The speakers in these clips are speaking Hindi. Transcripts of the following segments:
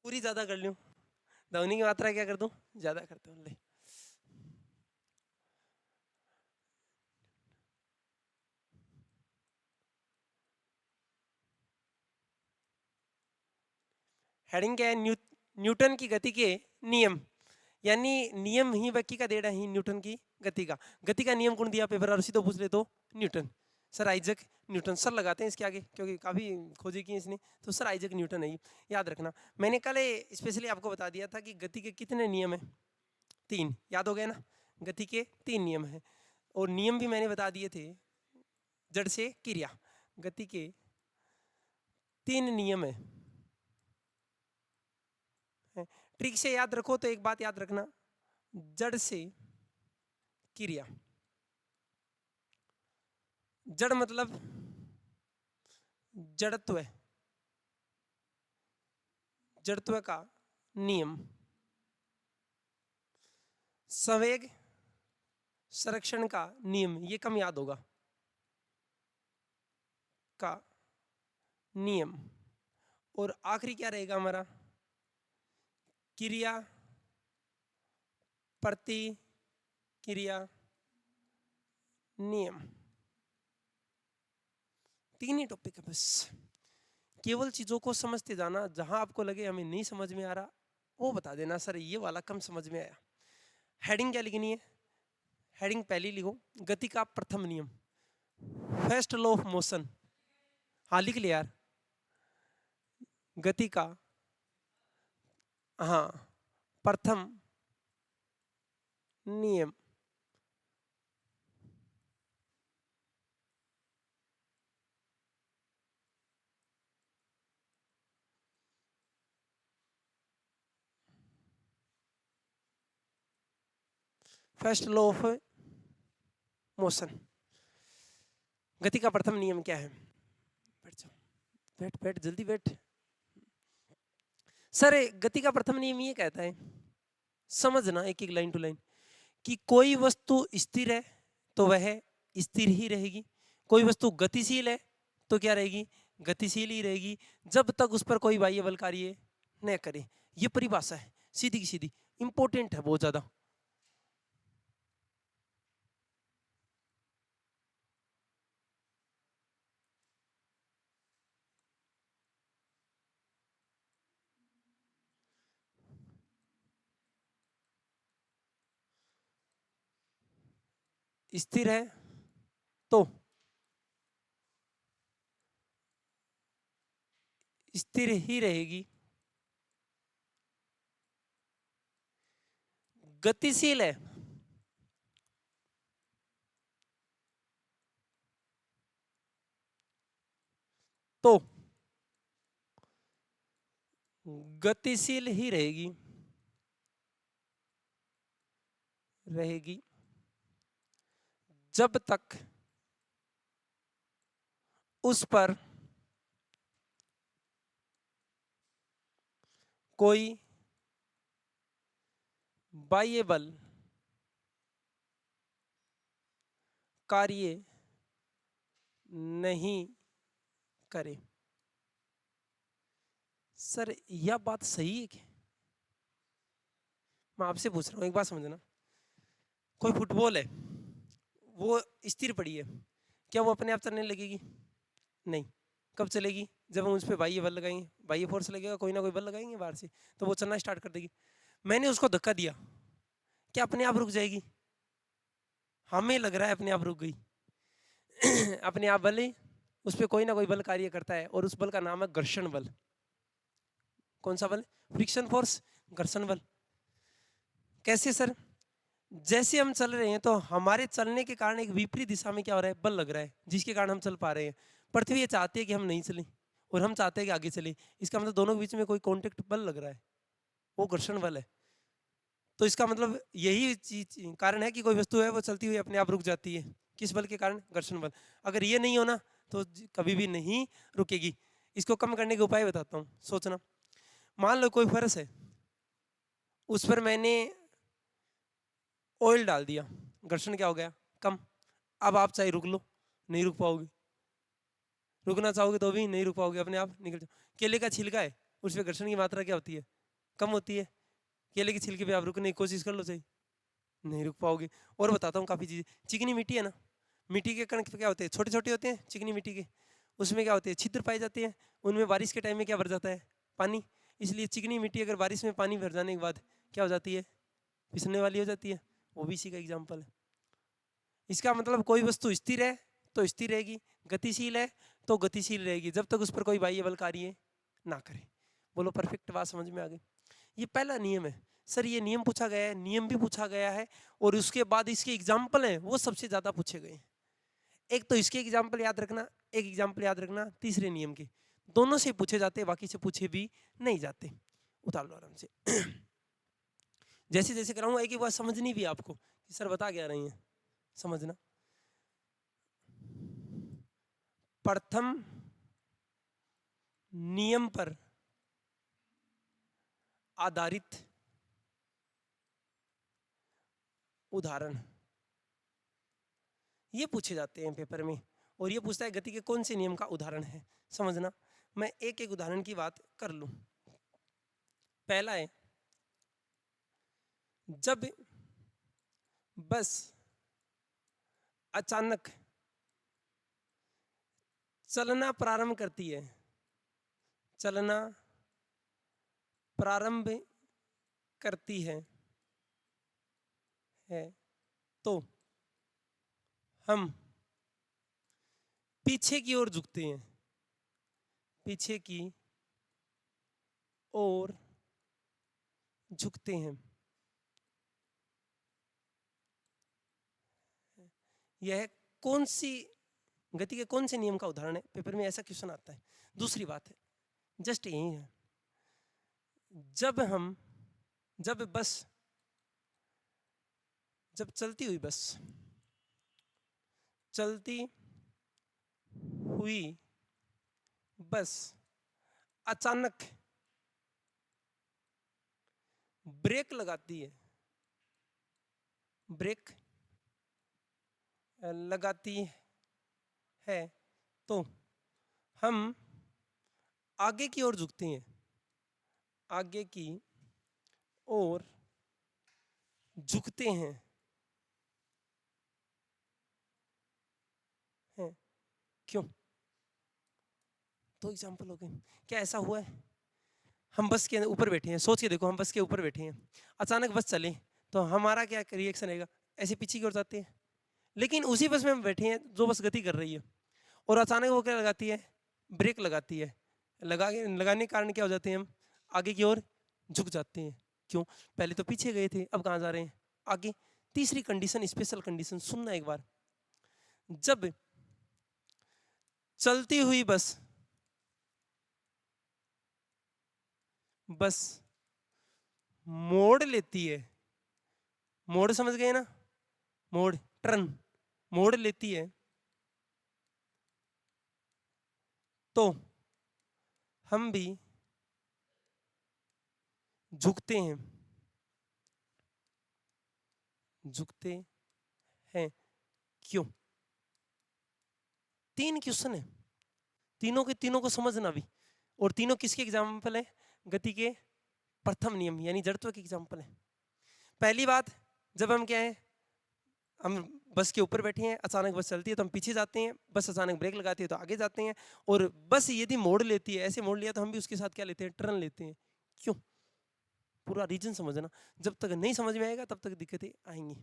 पूरी ज्यादा कर लूं, ध्वनि की मात्रा क्या कर दूं, ज्यादा करते हूँ। ले हेडिंग क्या है, न्यूटन की गति के नियम, यानी नियम ही वाक्य का देना ही न्यूटन की गति का नियम कौन दिया, पेपर और तो पूछ ले तो Newton, sir Isaac Newton. Sir लगाते हैं इसके आगे क्योंकि काफी खोजी की इसने, तो सर आइजक न्यूटन है, याद रखना। मैंने कल स्पेशली आपको बता दिया था कि गति के कितने नियम है, 3, याद हो गया ना। गति के 3 नियम है, और नियम भी मैंने बता दिए थे, जड़ से क्रिया, गति के 3 नियम है। ट्रिक से याद रखो तो एक बात याद रखना, जड़ से क्रिया, जड़ मतलब जड़त्व, जड़त्व का नियम, संवेग संरक्षण का नियम, ये कम याद होगा, का नियम, और आखिरी क्या रहेगा हमारा, क्रिया प्रतिक्रिया नियम। 3 ही टॉपिक है बस, केवल चीजों को समझते जाना, जहां आपको लगे हमें नहीं समझ में आ रहा वो बता देना, सर ये वाला कम समझ में आया। हेडिंग क्या लिखनी है, हेडिंग पहली लिखो, गति का प्रथम नियम, फर्स्ट लॉ ऑफ मोशन। हाँ लिख लिया यार, गति का, हाँ, प्रथम नियम। फर्स्ट लॉ ऑफ मोशन, गति का प्रथम नियम क्या है, बैठ जाओ, बैठ बैठ जल्दी बैठ। सर गति का प्रथम नियम ये कहता है, समझना एक एक लाइन टू लाइन, कि कोई वस्तु स्थिर है तो वह स्थिर ही रहेगी, कोई वस्तु गतिशील है तो क्या रहेगी, गतिशील ही रहेगी, जब तक उस पर कोई बाह्य बल कार्य न करे। ये परिभाषा है सीधी की सीधी, इंपॉर्टेंट है बहुत ज्यादा। स्थिर है तो स्थिर ही रहेगी, गतिशील है तो गतिशील ही रहेगी, रहेगी जब तक उस पर कोई बाह्य बल कार्य नहीं करे। सर यह बात सही है क्या, मैं आपसे पूछ रहा हूँ, एक बात समझना, कोई फुटबॉल है, वो स्थिर पड़ी है, क्या वो अपने आप चलने लगेगी, नहीं, कब चलेगी, जब हम उस पर बाह्य बल लगाएंगे, बाह्य फोर्स लगेगा, कोई ना कोई बल लगाएंगे बाहर से, तो वो चलना स्टार्ट कर देगी। मैंने उसको धक्का दिया, क्या अपने आप रुक जाएगी, हमें लग रहा है अपने आप रुक गई अपने आप बल ही, उस पर कोई ना कोई बल कार्य करता है, और उस बल का नाम है घर्षण बल। कौन सा बल, फ्रिक्शन फोर्स, घर्षण बल। कैसे सर, जैसे हम चल रहे हैं तो हमारे चलने के कारण एक विपरीत दिशा में क्या हो रहा है, बल लग रहा है, जिसके कारण हम चल पा रहे हैं। पृथ्वी ये चाहती है कि हम नहीं चलें, और हम चाहते हैं कि आगे चले, इसका मतलब दोनों के बीच में कोई कॉन्टेक्ट बल लग रहा है, वो घर्षण बल है। तो इसका मतलब यही चीज कारण है कि कोई वस्तु है वो चलती हुई अपने आप रुक जाती है, किस बल के कारण, घर्षण बल। अगर ये नहीं होना तो कभी भी नहीं रुकेगी। इसको कम करने के उपाय बताता हूँ, सोचना। मान लो कोई फर्श है, उस पर मैंने ऑयल डाल दिया, घर्षण क्या हो गया, कम। अब आप चाहे रुक लो, नहीं रुक पाओगे, रुकना चाहोगे तो भी नहीं रुक पाओगे, अपने आप निकल जाओ। केले का छिलका है, उस पर घर्षण की मात्रा क्या होती है, कम होती है। केले के छिलके पे आप रुकने की कोशिश कर लो, सही नहीं रुक पाओगे। और बताता हूँ काफ़ी चीज़ें, चिकनी मिट्टी है ना, मिट्टी के कण क्या होते हैं, छोटे छोटे होते हैं चिकनी मिट्टी के, उसमें क्या होते हैं, छिद्र पाए जाते हैं, उनमें बारिश के टाइम में क्या भर जाता है, पानी। इसलिए चिकनी मिट्टी अगर बारिश में पानी भर जाने के बाद क्या हो जाती है, फिसलने वाली हो जाती है। वो भी इसी का एग्जाम्पल है। इसका मतलब कोई वस्तु स्थिर है तो स्थिर रहेगी, गतिशील है तो गतिशील रहेगी, जब तक उस पर कोई बाह्य बल कार्य ना करे। बोलो परफेक्ट बात समझ में आ गई। ये पहला नियम है सर, ये नियम पूछा गया है, नियम भी पूछा गया है, और उसके बाद इसके एग्जाम्पल हैं वो सबसे ज्यादा पूछे गए हैं। एक तो इसके एग्जाम्पल याद रखना, एक एग्जाम्पल याद रखना तीसरे नियम के, दोनों से पूछे जाते हैं, बाकी से पूछे भी नहीं जाते। उतार लो आराम से। जैसे जैसे कराऊंगा एक एक बात समझनी भी आपको कि सर बता क्या रही हैं, समझना। प्रथम नियम पर आधारित उदाहरण ये पूछे जाते हैं पेपर में, और ये पूछता है गति के कौन से नियम का उदाहरण है, समझना। मैं एक एक उदाहरण की बात कर लूं। पहला है, जब बस अचानक चलना प्रारंभ करती है, चलना प्रारंभ करती है तो हम पीछे की ओर झुकते हैं, पीछे की ओर झुकते हैं। यह कौन सी गति के कौन से नियम का उदाहरण है, पेपर में ऐसा क्वेश्चन आता है। दूसरी बात है, जस्ट यही है, जब बस, जब चलती हुई बस, चलती हुई बस अचानक ब्रेक लगाती है, ब्रेक लगाती है तो हम आगे की ओर झुकते हैं, आगे की ओर झुकते हैं। क्यों? तो एग्जाम्पल हो गए। क्या ऐसा हुआ है, हम बस के ऊपर बैठे हैं, सोच के देखो, हम बस के ऊपर बैठे हैं, अचानक बस चले तो हमारा क्या रिएक्शन रहेगा, ऐसे पीछे की ओर जाते हैं। लेकिन उसी बस में हम बैठे हैं जो बस गति कर रही है, और अचानक वो क्या लगाती है, ब्रेक लगाती है। लगाने के कारण क्या हो जाते हैं, हम आगे की ओर झुक जाते हैं। क्यों? पहले तो पीछे गए थे, अब कहाँ जा रहे हैं, आगे। तीसरी कंडीशन, स्पेशल कंडीशन सुनना एक बार, जब चलती हुई बस मोड़ लेती है, मोड़ समझ गए ना, मोड़, टर्न, मोड़ लेती है तो हम भी झुकते हैं, झुकते हैं। क्यों? तीन क्वेश्चन है, तीनों के तीनों को समझना भी, और तीनों किसके एग्जाम्पल है, गति के प्रथम नियम यानी जड़त्व के एग्जाम्पल है। पहली बात, जब हम क्या है, हम बस के ऊपर बैठे हैं, अचानक बस चलती है तो हम पीछे जाते हैं, बस अचानक ब्रेक लगाती है तो आगे जाते हैं, और बस यदि मोड़ लेती है, ऐसे मोड़ लिया तो हम भी उसके साथ क्या लेते हैं, टर्न लेते हैं। क्यों? पूरा रीजन समझना, जब तक नहीं समझ में आएगा तब तक दिक्कतें आएंगी।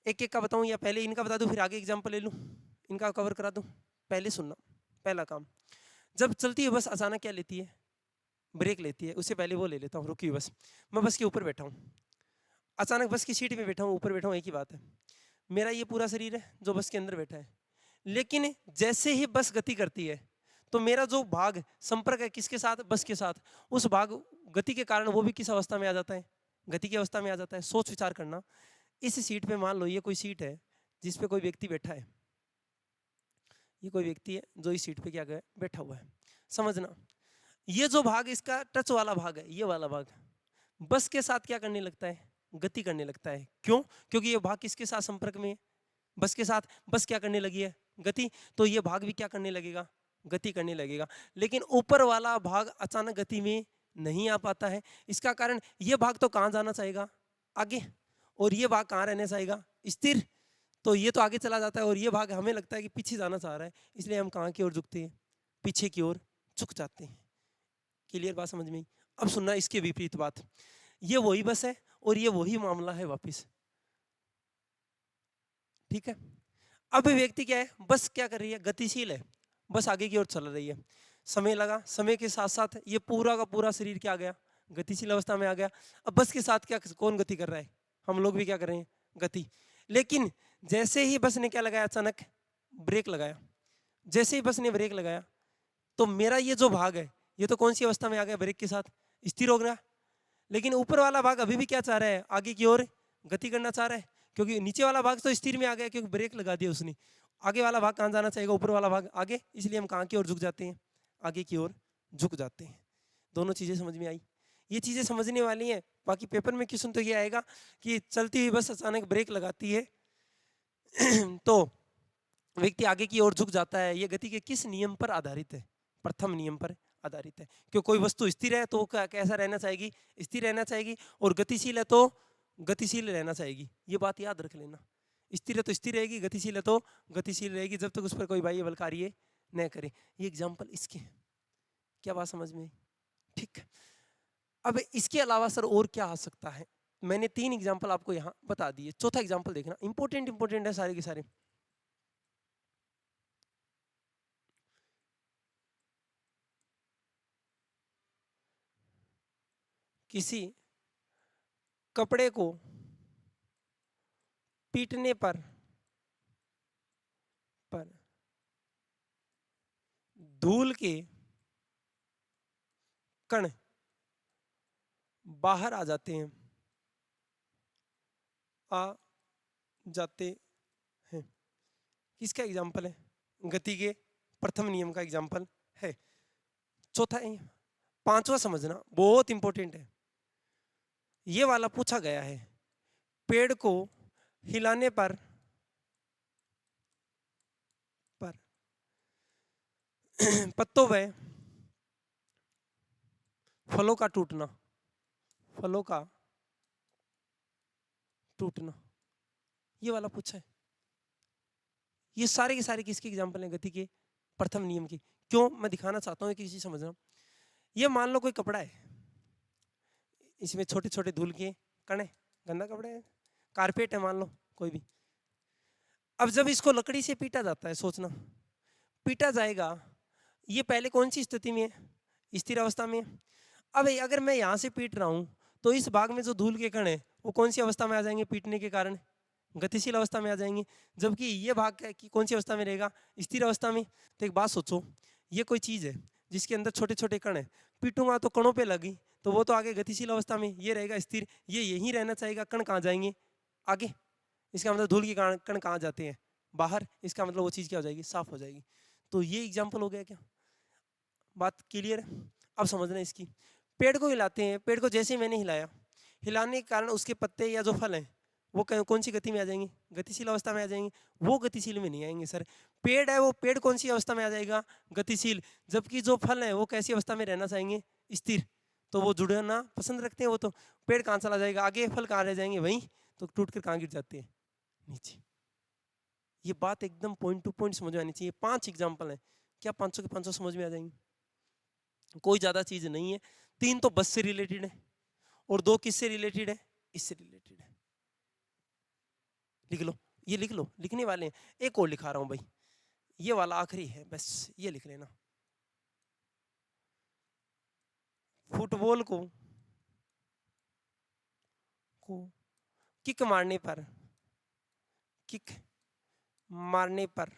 एक एक का बताऊं या पहले इनका बता दूं फिर आगे एग्जाम्पल ले लूं, इनका कवर करा दूं? पहले सुनना, पहला काम, जब चलती है बस अचानक क्या लेती है, ब्रेक लेती है। उससे पहले वो ले लेता हूँ, रुकी बस, मैं बस के ऊपर बैठा हूँ, अचानक बस की सीट पे बैठा हूँ, ऊपर बैठा हूँ, एक ही बात है, मेरा ये पूरा शरीर है जो बस के अंदर बैठा है। लेकिन जैसे ही बस गति करती है तो मेरा जो भाग संपर्क है किसके साथ, बस के साथ, उस भाग गति के कारण वो भी किस अवस्था में आ जाता है, गति की अवस्था में आ जाता है। सोच विचार करना, इस सीट पे मान लो ये कोई सीट है जिस पे कोई व्यक्ति बैठा है, ये कोई व्यक्ति है जो इस सीट पे क्या गया, बैठा हुआ है। समझना, ये जो भाग इसका टच वाला भाग है, ये वाला भाग बस के साथ क्या करने लगता है, गति करने लगता है। क्यों? क्योंकि ये भाग किसके साथ संपर्क में है, बस के साथ। बस क्या करने लगी है, गति, तो ये भाग भी क्या करने लगेगा, गति करने लगेगा, लेकिन ऊपर वाला भाग अचानक गति में नहीं आ पाता है। इसका कारण ये भाग तो कहाँ जाना चाहेगा, आगे, और ये भाग कहाँ रहना चाहेगा, स्थिर। तो ये तो आगे चला जाता है और ये भाग हमें लगता है कि पीछे जाना चाह रहा है, इसलिए हम कहाँ की ओर झुकते हैं, पीछे की ओर झुक जाते हैं। क्लियर बात समझ में? अब सुनना इसके विपरीत बात, ये वही बस है और ये वही मामला है वापिस, ठीक है। अब व्यक्ति क्या है, बस क्या कर रही है, गतिशील है, बस आगे की ओर चल रही है। समय लगा, समय के साथ साथ ये पूरा का पूरा शरीर क्या आ गया, गतिशील अवस्था में आ गया। अब बस के साथ क्या कौन गति कर रहा है, हम लोग भी क्या कर रहे हैं, गति। लेकिन जैसे ही बस ने क्या लगाया, अचानक ब्रेक लगाया, जैसे ही बस ने ब्रेक लगाया तो मेरा ये जो भाग है ये तो कौन सी अवस्था में आ गया, ब्रेक के साथ स्थिर हो गया। लेकिन ऊपर वाला भाग अभी भी क्या चाह रहा है, आगे की ओर गति करना चाह रहा है, क्योंकि नीचे वाला भाग तो स्थिर में आ गया क्योंकि ब्रेक लगा दिया उसने। आगे वाला भाग कहाँ जाना चाहिए, ऊपर वाला भाग आगे, इसलिए हम कहाँ की ओर झुक जाते हैं, आगे की ओर झुक जाते हैं। दोनों चीजें समझ में आई, ये चीजें समझने वाली हैं। बाकी पेपर में क्वेश्चन तो ये आएगा कि चलती हुई बस अचानक ब्रेक लगाती है तो व्यक्ति आगे की ओर झुक जाता है, ये गति के किस नियम पर आधारित है, प्रथम नियम पर आधारित है। क्यों, कोई वस्तु स्थिर है तो कैसा रहना चाहेगी, स्थिर रहना चाहेगी, और गतिशील है तो गतिशील रहना चाहेगी। ये बात याद रख लेना, स्थिर है तो स्थिर रहेगी, गतिशील है तो गतिशील रहेगी, जब तक उस पर कोई बाह्य बल कार्य न करे। ये एग्जाम्पल इसके, क्या बात समझ में, ठीक। अब इसके अलावा सर और क्या आ सकता है, मैंने 3 एग्जाम्पल आपको यहाँ बता दिए, चौथा एग्जाम्पल देखना, इंपॉर्टेंट है सारे के सारे। किसी कपड़े को पीटने पर धूल के कण बाहर आ जाते हैं, आ जाते हैं। किसका एग्जाम्पल है, गति के प्रथम नियम का एग्जाम्पल है। चौथा है, पांचवा समझना बहुत इंपॉर्टेंट है, ये वाला पूछा गया है, पेड़ को हिलाने पर पत्तों में फलों का टूटना, फलों का टूटना, ये वाला पूछा है। ये सारे के सारे किसके एग्जाम्पल हैं, गति के प्रथम नियम की। क्यों, मैं दिखाना चाहता हूँ, एक चीज समझना। ये मान लो कोई कपड़ा है, इसमें छोटे छोटे धूल के कण है, गंदा कपड़ा है, कारपेट है मान लो कोई भी। अब जब इसको लकड़ी से पीटा जाता है, सोचना पीटा जाएगा, ये पहले कौन सी स्थिति में है, स्थिर अवस्था में। अब अगर मैं यहाँ से पीट रहा हूँ तो इस भाग में जो धूल के कण है वो कौन सी अवस्था में आ जाएंगे, पीटने के कारण गतिशील अवस्था में आ जाएंगे, जबकि ये भाग की कौन सी अवस्था में रहेगा, स्थिर अवस्था में। तो एक बात सोचो, ये कोई चीज है जिसके अंदर छोटे छोटे कण है, पीटूंगा तो कणों पे लगी तो वो तो आगे गतिशील अवस्था में, ये रहेगा स्थिर, ये यहीं रहना चाहेगा, कण कहाँ जाएंगे, आगे। इसका मतलब धूल के कण कहाँ जाते हैं, बाहर, इसका मतलब वो चीज क्या हो जाएगी, साफ हो जाएगी। तो ये एग्जाम्पल हो गया क्या, बात क्लियर है। अब समझना इसकी, पेड़ को हिलाते हैं, पेड़ को जैसे मैंने हिलाया, हिलाने के कारण उसके पत्ते या जो फल हैं वो कौन सी गति में आ जाएंगे, गतिशील अवस्था में आ जाएंगे। वो गतिशील में नहीं आएंगे सर, पेड़ है वो पेड़ कौन सी अवस्था में आ जाएगा, गतिशील, जबकि जो फल है वो कैसी अवस्था में रहना चाहेंगे, स्थिर। तो वो जुड़ना पसंद रखते हैं, वो तो पेड़ कहाँ चला जाएगा आगे, फल कहाँ रह जाएंगे वहीं, तो टूट कर कहाँ गिर जाते हैं, नीचे। ये बात एकदम पॉइंट टू पॉइंट समझ में आनी चाहिए। 5 एग्जाम्पल है, क्या 500 के 500 समझ में आ जाएंगे, कोई ज्यादा चीज नहीं है। 3 तो बस से रिलेटेड है और 2 किससे रिलेटेड है, इससे रिलेटेड है। लिख लो, ये लिख लो, लिखने वाले हैं। एक और लिखा रहा हूं भाई, ये वाला आखिरी है, बस ये लिख लेना। फुटबॉल को किक मारने पर, किक मारने पर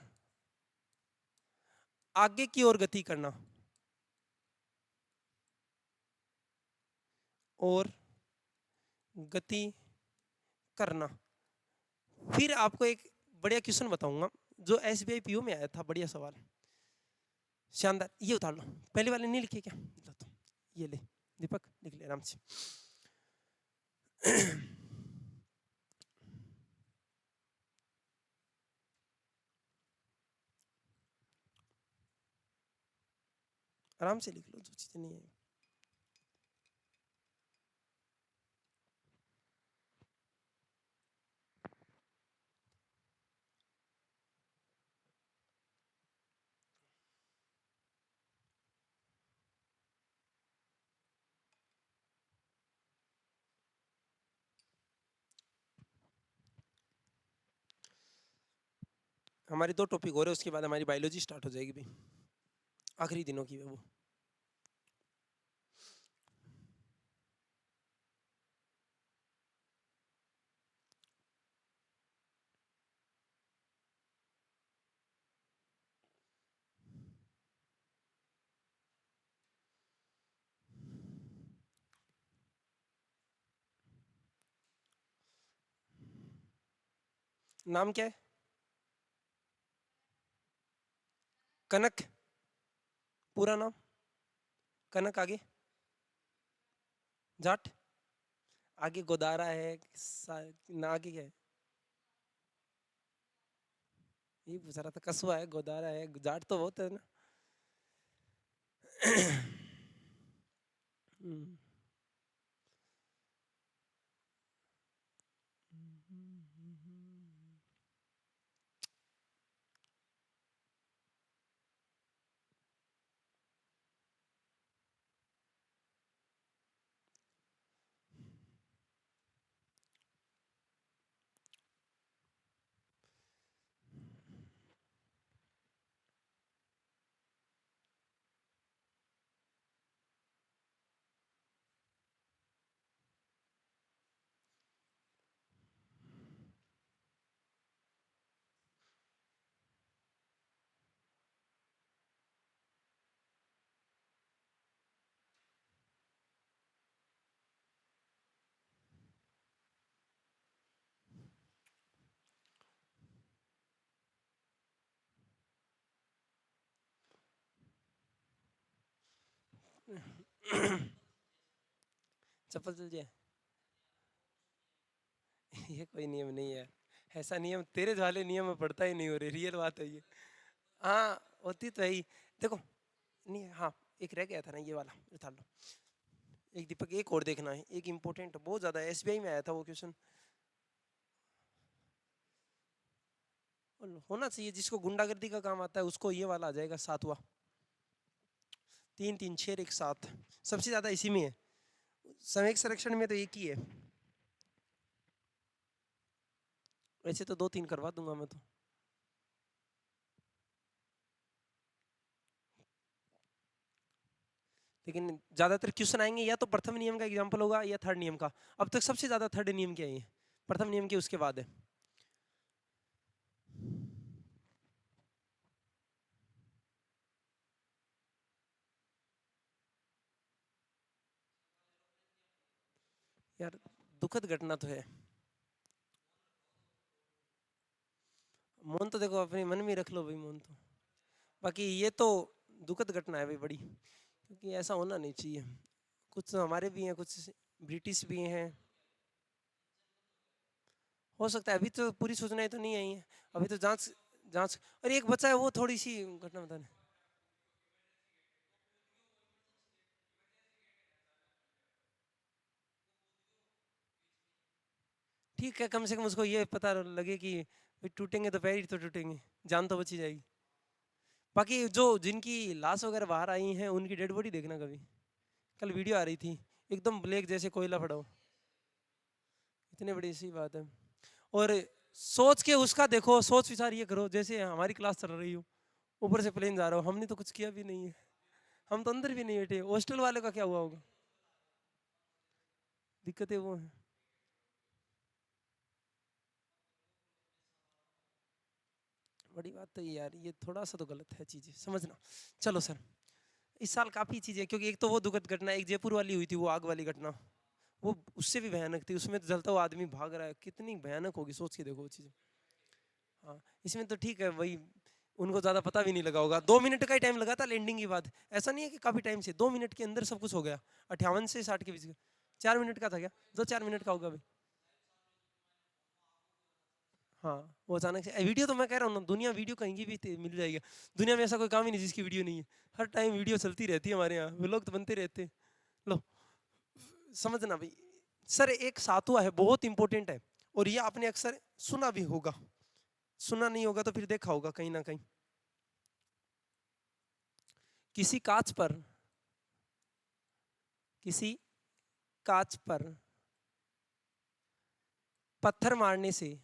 आगे की ओर गति करना और गति करना। फिर आपको एक बढ़िया क्वेश्चन बताऊंगा जो एसबीआई पीओ में आया था, बढ़िया सवाल, शानदार। ये उतार लो, पहले वाले नहीं लिखे क्या, लो तो ये ले दीपक, लिख ले आराम से। आराम से लिख लो जो चीज़ें नहीं है। हमारी 2 टॉपिक हो रहे हैं, उसके बाद हमारी बायोलॉजी स्टार्ट हो जाएगी भी, आखिरी दिनों की है वो। नाम क्या है? कनक? पूरा नाम? कनक, आगे जाट, आगे गोदारा है, ना आगे क्या है? ये पूछ रहा था, कस्बा है, गोदारा है, जाट तो बहुत है ना। हम्म, चप्पल चल जाए। ये कोई नियम नहीं है, ऐसा नियम तेरे वाले नियम में पड़ता ही नहीं, हो रही रियल बात है ये। हाँ होती तो है ही। देखो नहीं, हाँ एक रह गया था ना ये वाला, उतार लो। एक दीपक, एक और देखना है, एक इम्पोर्टेंट बहुत ज्यादा, एसबीआई में आया था वो क्वेश्चन। होना चाहिए, जिसको गुंडागर्दी का काम आता है उसको ये वाला आ जाएगा, 7वां। 3 3 6 एक 7, सबसे ज्यादा इसी में है। संवेग संरक्षण में तो एक ही है। वैसे तो 2 3 करवा दूंगा मैं तो। लेकिन ज्यादातर क्वेश्चन आएंगे या तो प्रथम नियम का एग्जांपल होगा या थर्ड नियम का। अब तक सबसे ज्यादा थर्ड नियम क्या है, प्रथम नियम के उसके बाद है। यार दुखद घटना तो है। मौन तो देखो अपने मन में रख लो भाई, मौन तो। बाकी ये तो दुखद घटना है भाई बड़ी, क्योंकि ऐसा होना नहीं चाहिए। कुछ तो हमारे भी हैं, कुछ ब्रिटिश भी हैं। हो सकता है, अभी तो पूरी सूचनाएं तो नहीं आई हैं। अभी तो जांच जांच। और एक बच्चा है वो थोड़ी सी घटना बताने। ठीक है, कम से कम उसको ये पता लगे कि भाई टूटेंगे तो पैर ही तो टूटेंगे, जान तो बची जाएगी। बाकी जो जिनकी लाश वगैरह बाहर आई हैं उनकी डेड बॉडी देखना कभी। कल वीडियो आ रही थी, एकदम ब्लैक जैसे कोयला पड़ा हो। इतनी बड़ी सी बात है। और सोच के उसका देखो, सोच विचार ये करो जैसे हमारी क्लास चल रही हो, ऊपर से प्लेन जा रहा हो, हमने तो कुछ किया भी नहीं है। हम तो अंदर भी नहीं बैठे, हॉस्टल वाले का क्या हुआ होगा। दिक्कतें वो है। बड़ी बात तो ये यार, ये थोड़ा सा तो गलत है चीजें समझना। चलो सर, इस साल काफी चीजें, क्योंकि एक तो वो दुखद घटना, एक जयपुर वाली हुई थी वो आग वाली घटना, वो उससे भी भयानक थी। उसमें तो जलता हुआ आदमी भाग रहा है, कितनी भयानक होगी, सोच के देखो वो चीज। हाँ, इसमें तो ठीक है वही, उनको ज्यादा पता भी नहीं लगा होगा। 2 मिनट का ही टाइम लगा था लैंडिंग के बाद, ऐसा नहीं है कि काफी टाइम से, 2 मिनट के अंदर सब कुछ हो गया। 58 से 60 के बीच का। 4 मिनट का था क्या? 2 4 मिनट का होगा भाई। हाँ, वो अचानक से वीडियो तो मैं कह रहा हूँ ना, दुनिया वीडियो कहीं भी मिल जाएगा। दुनिया में ऐसा कोई काम ही नहीं जिसकी वीडियो नहीं है। हर टाइम वीडियो चलती रहती है हमारे यहाँ, व्लॉग तो बनते रहते हैं। लो समझना भाई। सर एक सातवा है, बहुत इंपॉर्टेंट है, और ये आपने अक्सर सुना भी होगा, सुना नहीं होगा तो फिर देखा होगा कहीं ना कहीं। किसी कांच पर, किसी कांच पर पत्थर मारने से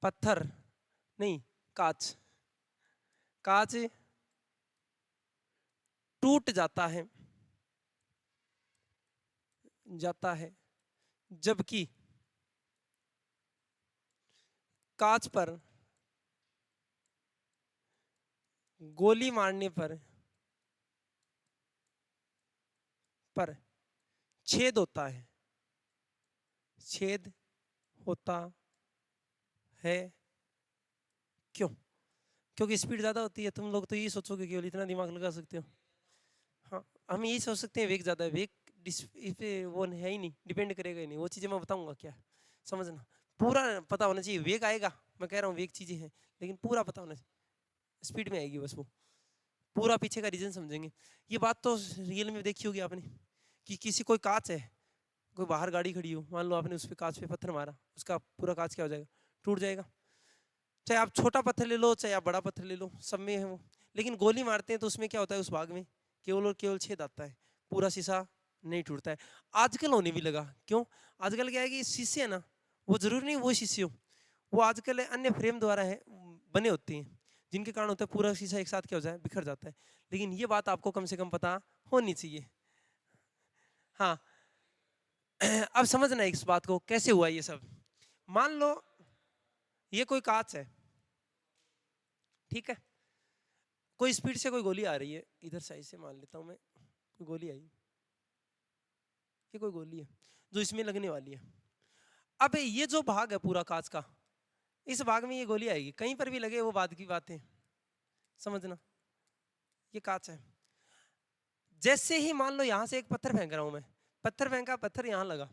पत्थर नहीं, कांच, कांच टूट जाता है, जबकि कांच पर गोली मारने पर छेद होता है। छेद होता है क्यों? क्योंकि स्पीड ज्यादा होती है। तुम लोग तो यही सोचोगे केवल, इतना दिमाग लगा सकते हो। हाँ, हम यही सोच सकते हैं वेग ज्यादा है। वेग इस पे वो है ही नहीं, डिपेंड करेगा ही नहीं। वो चीजें मैं बताऊंगा क्या, समझना। पूरा पता होना चाहिए, वेग आएगा, मैं कह रहा हूँ वेग चीजें हैं, लेकिन पूरा पता होना चाहिए। स्पीड में आएगी बस वो, पूरा पीछे का रीजन समझेंगे। ये बात तो रियल में देखी होगी आपने, कि किसी कोई कांच है, कोई बाहर गाड़ी खड़ी हो, मान लो आपने उस पे कांच पे पत्थर मारा, उसका पूरा कांच क्या हो जाएगा? टूट जाएगा। चाहे आप छोटा पत्थर ले लो, चाहे आप बड़ा पत्थर ले लो, सब में है वो। लेकिन गोली मारते हैं तो उसमें क्या होता है, उस भाग में केवल और केवल छेद आता है, पूरा शीशा नहीं टूटता है। आजकल होने भी लगा, क्यों? आजकल क्या है कि शीशे है ना, वो जरूरी नहीं वो शीशे हो, वो आजकल अन्य फ्रेम द्वारा है बने होते हैं, जिनके कारण होता है पूरा शीशा एक साथ क्या हो जाए, बिखर जाता है। लेकिन ये बात आपको कम से कम पता होनी चाहिए। हाँ, अब समझना इस बात को कैसे हुआ ये सब। मान लो ये कोई कांच है, ठीक है, कोई स्पीड से कोई गोली आ रही है, इधर साइड से मान लेता हूं मैं, कोई गोली आई, ये कोई गोली है जो इसमें लगने वाली है। अब ये जो भाग है पूरा कांच का, इस भाग में ये गोली आएगी, कहीं पर भी लगे वो बात की बात है, समझना। ये कांच है, जैसे ही मान लो यहां से एक पत्थर फेंक रहा हूं मैं, पत्थर फेंका, पत्थर यहां लगा,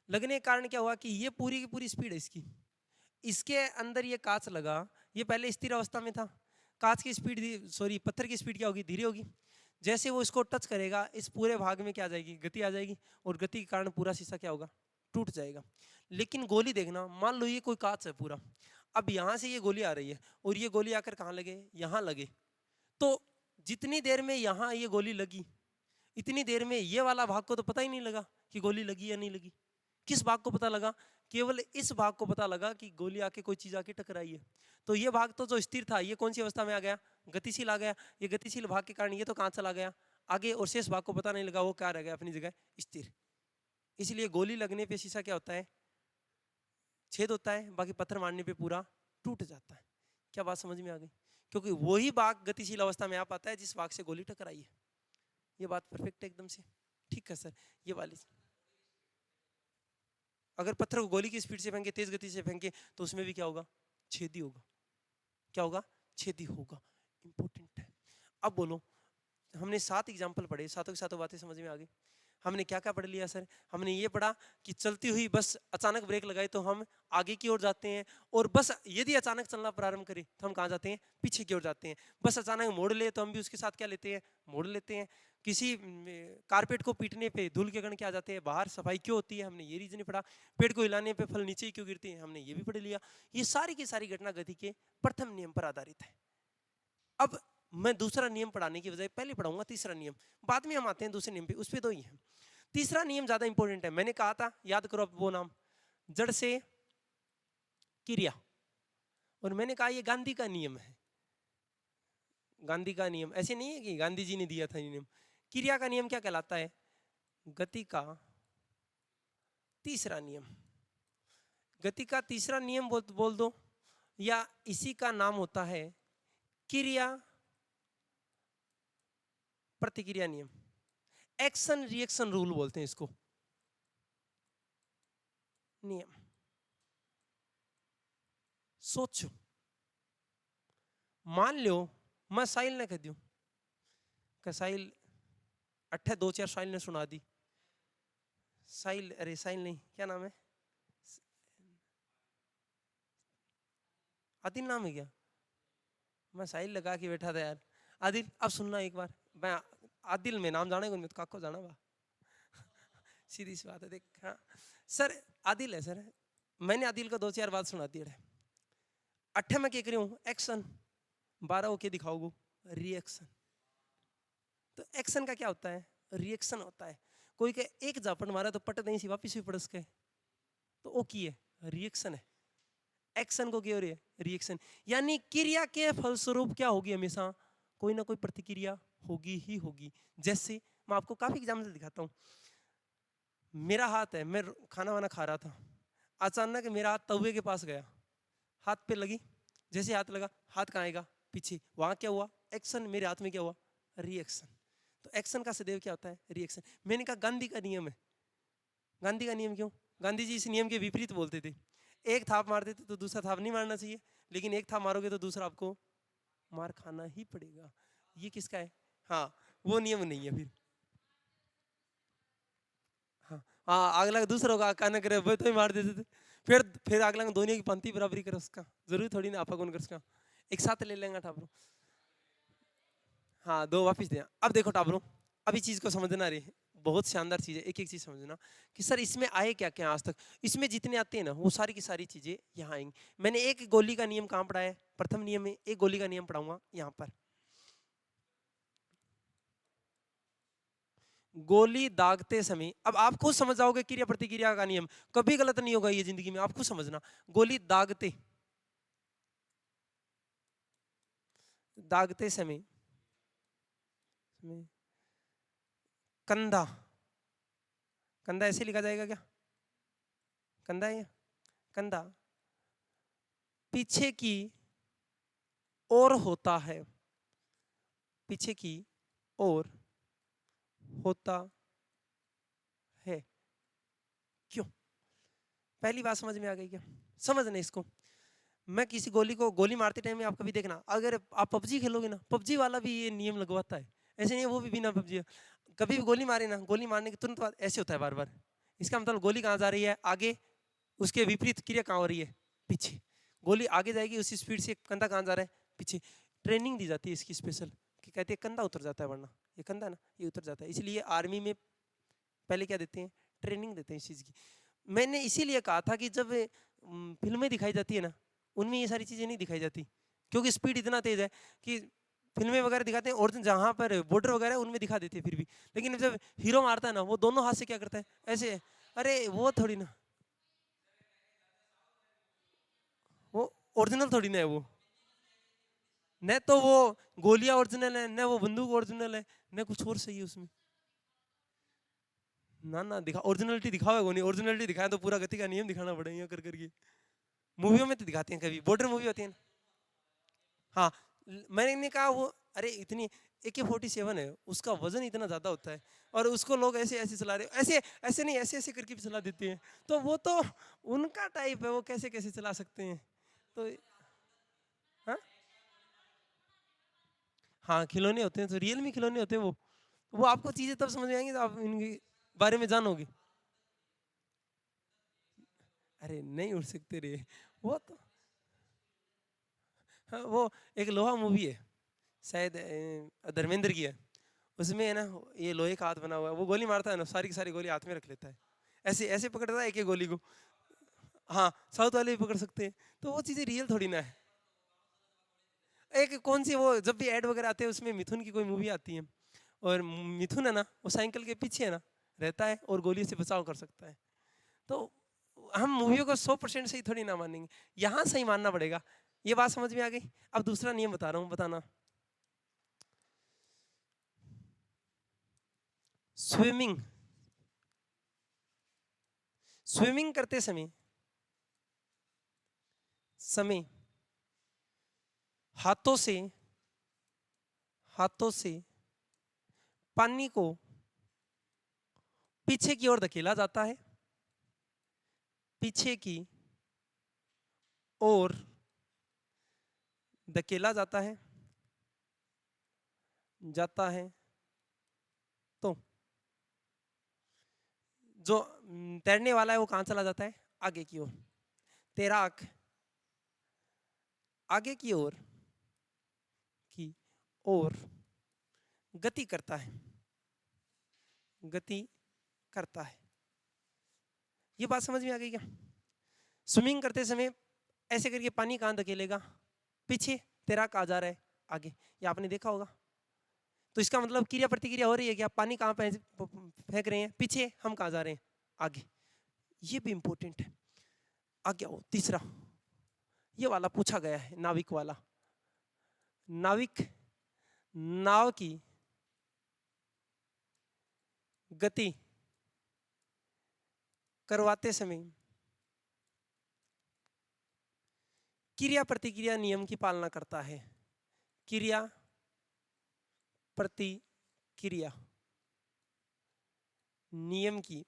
लगने के कारण क्या हुआ कि ये पूरी की पूरी स्पीड है इसकी, इसके अंदर ये कांच लगा, ये पहले स्थिर अवस्था में था, कांच की स्पीड, सॉरी पत्थर की स्पीड क्या होगी, धीरे होगी। जैसे वो इसको टच करेगा, इस पूरे भाग में क्या आ जाएगी, गति आ जाएगी, और गति के कारण पूरा शीशा क्या होगा, टूट जाएगा। लेकिन गोली देखना, मान लो ये कोई कांच है पूरा, अब यहां से ये गोली आ रही है, और ये गोली आकर कहां लगे, यहां लगे, तो जितनी देर में यहां ये गोली लगी, इतनी देर में ये वाला भाग को तो पता ही नहीं लगा कि गोली लगी या नहीं लगी। किस भाग को पता लगा, केवल इस भाग को पता लगा कि गोली आके कोई चीज आके टकराई है। तो ये भाग तो जो स्थिर था, ये कौन सी अवस्था में आ गया, गतिशील आ गया। ये गतिशील भाग के कारण ये तो कहां चला गया आगे, और शेष भाग को पता नहीं लगा, वो क्या रह गया अपनी जगह स्थिर। इसलिए गोली लगने पे शीशा क्या होता है, छेद होता है, बाकी पत्थर मारने पे पूरा टूट जाता है। क्या बात समझ में आ गई? क्योंकि वही भाग गतिशील अवस्था में आ पाता है जिस भाग से गोली टकराई है। ये बात परफेक्ट है एकदम से, ठीक है सर। ये वाली, अगर पत्थर को गोली की स्पीड से फेंके, तेज गति से फेंके, तो उसमें भी क्या होगा, छेदी होगा। क्या होगा, छेदी होगा। इंपॉर्टेंट है। अब बोलो, हमने 7 एग्जाम्पल पढ़े, सातों की सातों बातें समझ में आ गई। हमने क्या क्या पढ़ लिया सर? हमने ये पढ़ा कि चलती हुई बस अचानक ब्रेक लगाए तो हम आगे की ओर जाते हैं, और बस यदि अचानक चलना प्रारंभ करें तो हम कहाँ जाते हैं, पीछे की ओर जाते हैं। बस अचानक मोड़ ले तो हम भी उसके साथ क्या लेते हैं, मोड़ लेते हैं। किसी कारपेट को पीटने पे धूल के कण क्या जाते हैं बाहर, सफाई क्यों होती है, हमने ये रीजन पढ़ा। पेड़ को हिलाने पे फल नीचे क्यों गिरते हैं, हमने ये भी पढ़ लिया। ये सारी की सारी घटना गति के प्रथम नियम पर आधारित है। अब मैं दूसरा नियम पढ़ाने की बजाय पहले पढ़ाऊंगा तीसरा नियम, बाद में हम आते हैं दूसरे नियम पे, उस पे दो ही है। तीसरा नियम ज्यादा इंपॉर्टेंट है। मैंने कहा था, याद करो अब वो नाम, जड़ से क्रिया, और मैंने कहा ये गांधी का नियम है। गांधी का नियम ऐसे नहीं है कि गांधी जी ने दिया था ये नियम। क्रिया का नियम क्या कहलाता है, गति का तीसरा नियम। गति का तीसरा नियम बोल दो, या इसी का नाम होता है क्रिया प्रतिक्रिया नियम। एक्शन रिएक्शन रूल बोलते हैं इसको, नियम। सोचो, मान लो मैं साहिल ने कह दूं, साहिल अट्ठे 2 4 साहिल ने सुना दी, साहिल, अरे साहिल नहीं, क्या नाम है, आदिल नाम है क्या, मैं साहिल लगा के बैठा था यार। आदिल, अब सुनना एक बार, मैं आदिल में नाम जाने को नहीं तो काको जाना बा, सीधी सी बात है देख। हाँ सर, आदिल है सर, मैंने आदिल को 2-4 बात सुना दी है। अट्ठे में क्या करी हूँ, एक्शन, 12 होके दिखाओगो रिएक्शन। तो एक्शन का क्या होता है, रिएक्शन होता है। कोई के एक झापट मारा तो पट नहीं सी वापिस भी पड़स के, तो वो की है, रिएक्शन है। एक्शन को क्या हो रही है, रिएक्शन। यानी क्रिया के फलस्वरूप क्या होगी, हमेशा कोई ना कोई प्रतिक्रिया होगी ही होगी। जैसे मैं आपको काफी एग्जाम्पल दिखाता हूँ। मेरा हाथ है, मैं खाना वाना खा रहा था, अचानक मेरा हाथ तवे के पास गया, हाथ पे लगी, जैसे हाथ लगा, हाथ कहाँ आएगा, पीछे, वहां क्या हुआ, एक्शन, मेरे हाथ में क्या हुआ, रिएक्शन। तो एक्शन का सदैव क्या होता है, रिएक्शन। मैंने कहा गांधी का नियम है। गांधी का नियम क्यों, गांधी जी इस नियम के विपरीत बोलते थे। एक थाप मारते थे तो दूसरा थाप नहीं मारना चाहिए, लेकिन एक थाप मारोगे तो दूसरा आपको मार खाना ही पड़ेगा। ये किसका है, हाँ, वो नियम नहीं है फिर। हाँ हाँ, अगला दूसरा होगा काना करे वो तो ही मार देते थे। फिर अगला दोनों की पंक्ति बराबरी करे उसका, जरूरी थोड़ी ना आपा कौन कर उसका, एक साथ ले लेंगे टाबरो। हाँ, दो वापिस दिया। अब देखो टाबरो, अभी चीज को समझना रही, बहुत शानदार चीज है, एक एक चीज समझना कि सर इसमें आए क्या क्या आज तक। इसमें जितने आते हैं ना वो सारी की सारी चीजें यहाँ आएंगी। मैंने एक गोली का नियम कहाँ पढ़ा है, प्रथम नियम में एक गोली का नियम पढ़ाऊंगा यहाँ पर। गोली दागते समय, अब आप खुद समझ जाओगे क्रिया प्रतिक्रिया का नियम कभी गलत नहीं होगा ये जिंदगी में, आप खुद समझना। गोली दागते, दागते समय कंधा, कंधा ऐसे लिखा जाएगा क्या, कंधा है, कंधा पीछे की ओर होता है, पीछे की ओर होता है, क्यों, पहली बात समझ में आ गई क्या, समझना इसको। मैं किसी गोली को गोली मारते टाइम में आप कभी देखना, अगर आप पबजी खेलोगे ना, पबजी वाला भी ये नियम लगवाता है, ऐसे नहीं है वो भी बिना पबजी, कभी भी गोली मारे ना, गोली मारने के तुरंत बाद ऐसे होता है बार बार, इसका मतलब गोली कहाँ जा रही है, आगे, उसके विपरीत क्रिया कहाँ हो रही है, पीछे। गोली आगे जाएगी उसी स्पीड से, कंधा कहाँ जा रहा है, पीछे। ट्रेनिंग दी जाती है इसकी स्पेशल, कि कहते हैं कंधा उतर जाता है, वरना ये कंधा ना ये उतर जाता है, इसलिए आर्मी में पहले क्या देते हैं, ट्रेनिंग देते हैं इस चीज़ की। मैंने इसीलिए कहा था कि जब फिल्में दिखाई जाती है ना, उनमें ये सारी चीज़ें नहीं दिखाई जाती, क्योंकि स्पीड इतना तेज है कि फिल्में वगैरह दिखाते हैं, और जहाँ पर बॉर्डर वगैरह है उनमें दिखा देते हैं फिर भी, लेकिन जब हीरो मारता है ना, वो दोनों हाथ से क्या करता है, ऐसे, अरे वो थोड़ी ना, वो ओरिजिनल थोड़ी ना है वो, न तो वो गोलियां ओरिजिनल है, न वो बंदूक ओरिजिनल है, न कुछ और सही है उसमें। ना ना, दिखा ओरिजिनलिटी दिखाओगे वो नहीं, ओरिजिनलिटी दिखाए तो पूरा गति का नियम दिखाना पड़ेगा कर करके। मूवियों में तो दिखाते हैं, कभी बॉर्डर मूवी होती है ना। हाँ, मैंने कहा वो, अरे इतनी AK-47 है, उसका वजन इतना ज्यादा होता है, और उसको लोग ऐसे ऐसे चला रहे, ऐसे ऐसे नहीं, ऐसे ऐसे करके भी चला देते हैं, तो वो तो उनका टाइप है, वो कैसे कैसे चला सकते हैं। तो हाँ हाँ, खिलौने होते हैं, तो रियल में खिलौने होते हैं वो आपको चीजें तब समझ में आएंगी जब आप इनके बारे में जानोगे। अरे नहीं उड़ सकते रे, वो तो, हाँ, वो एक लोहा मूवी है, शायद धर्मेंद्र की है, उसमें है ना, ये लोहे का हाथ बना हुआ है, वो गोली मारता है ना, सारी की सारी गोली हाथ में रख लेता है, ऐसे ऐसे पकड़ता है एक एक गोली को। हाँ, साउथ वाले भी पकड़ सकते हैं, तो वो चीजें रियल थोड़ी ना है। एक कौन सी वो जब भी ऐड वगैरह आते हैं उसमें मिथुन की कोई मूवी आती है, और मिथुन है ना, वो साइकिल के पीछे है ना रहता है, और गोली से बचाव कर सकता है। तो हम मूवियों को 100% सही थोड़ी ना मानेंगे, यहाँ सही मानना पड़ेगा। ये बात समझ में आ गई। अब दूसरा नियम बता रहा हूँ, बताना। स्विमिंग, स्विमिंग करते समय, समय हाथों से, हाथों से पानी को पीछे की ओर धकेला जाता है, पीछे की ओर धकेला जाता है, जाता है, तो जो तैरने वाला है वो कहाँ चला जाता है? आगे की ओर। तैराक आगे की ओर की ओर गति करता है, गति करता है। ये बात समझ में आ गई क्या? स्विमिंग करते समय ऐसे करके पानी कहाँ धकेलेगा? पीछे। तैराक आ जा रहा है आगे, ये आपने देखा होगा। तो इसका मतलब क्रिया प्रतिक्रिया हो रही है कि आप पानी कहाँ फेंक रहे हैं? पीछे। हम कहाँ जा रहे हैं? आगे। ये भी इंपॉर्टेंट है। आगे आओ, तीसरा ये वाला पूछा गया है, नाविक वाला। नाविक नाव की गति करवाते समय क्रिया प्रतिक्रिया नियम की पालना करता है। क्रिया प्रतिक्रिया नियम की